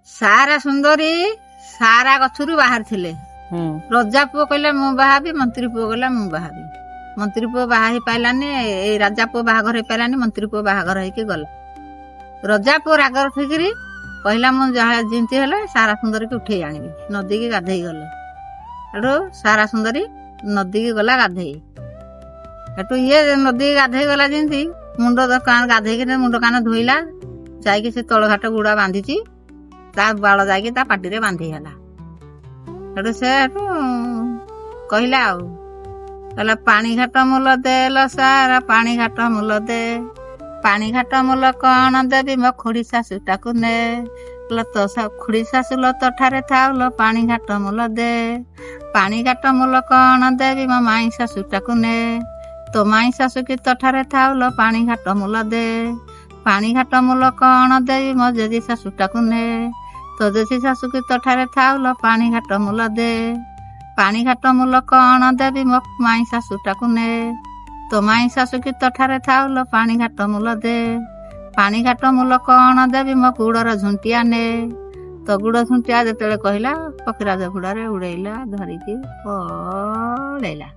ସାରା ସୁନ୍ଦରୀ ସାରା ଗଛରୁ ବାହାରିଥିଲେ। ରଜା ପୁଅ କହିଲା ମୁଁ ବାହାବି, ମନ୍ତ୍ରୀ ପୁଅ କହିଲା ମୁଁ ବାହାବି। ମନ୍ତ୍ରୀ ପୁଅ ବାହା ହେଇ ପାଇଲାନି, ଏଇ ରାଜା ପୁଅ ବାହାଘର ହେଇ ପାଇଲାନି, ମନ୍ତ୍ରୀ ପୁଅ ବାହାଘର ହେଇକି ଗଲା। ରଜା ପୁଅ ରାଗ ରଖିକିରି କହିଲା ମୁଁ ଯାହା ଯେମିତି ହେଲେ ସାରା ସୁନ୍ଦରୀକି ଉଠେଇ ଆଣିବି। ନଦୀକି ଗାଧେଇ ଗଲେ। ସେଠୁ ସାରା ସୁନ୍ଦରୀ ନଦୀକି ଗଲା ଗାଧେଇ। ସେଠୁ ଇଏ ନଦୀକି ଗାଧେଇ ଗଲା ଯେମିତି ମୁଣ୍ଡ ଗାଧେଇକି ମୁଣ୍ଡ କାନ ଧୋଇଲା, ଯାଇକି ସେ ତଳଘାଟ ଗୁଡା ବାନ୍ଧିଛି, ତା ବାଳ ଯାଇକି ତା ପାଟିରେ ବାନ୍ଧି ହେଲା। ସେଠୁ ସେ କହିଲା କହିଲା ପାଣି ଘାଟ ମୂଲ ଦେ ଲ ସାରା, ପାଣି ଘାଟ ମୂଲ ଦେ। ପାଣି ଘାଟ ମୂଲ କଣ ଦେବି ମୋ ଖୁଡି ଶାଶୁଟାକୁ ନେ। ଖୁଡି ଶାଶୁ ଲ ତୋଠାରେ ଥାଉ ଲ ପାଣି ଘାଟ ମୂଲ ଦେ। ପାଣି ଘାଟ ମୂଲ କଣ ଦେବି ମୋ ମାଇଁ ଶାଶୁଟାକୁ ନେ। ତୋ ମାଇଁ ଶାଶୁ କି ତୋଠାରେ ଥାଉ ଲ ପାଣି ଘାଟ ମୂଲ ଦେ। ପାଣି ଘାଟ ମୂଲ କଣ ଦେବି ମୋ ଜେଜେ ଶାଶୁଟାକୁ ନେ। ତୋ ଜେଜେ ଶାଶୁ କି ତୋଠାରେ ଥାଉ ଲ ପାଣି ଘାଟ ମୂଲ ଦେ। ପାଣି ଘାଟ ମୂଲ କଣ ଦେବି ମୋ ମାଇଁ ଶାଶୁଟାକୁ ନେ। ତୋ ମାଇଁ ଶାଶୁ କି ତୋଠାରେ ଥାଉ ଲ ପାଣି ଘାଟ ମୂଲ ଦେ। ପାଣି ଘାଟ ମୂଲ କଣ ଦେବି ମୋ ଗୁଡର ଝୁଣ୍ଟିଆ ନେ। ତୋ ଗୁଡ ଝୁଣ୍ଟିଆ ଯେତେବେଳେ କହିଲା, ପକ୍ଷୀରାଜ ଘୋଡାରେ ଉଡେଇଲା, ଧରିକି ପଳେଇଲା।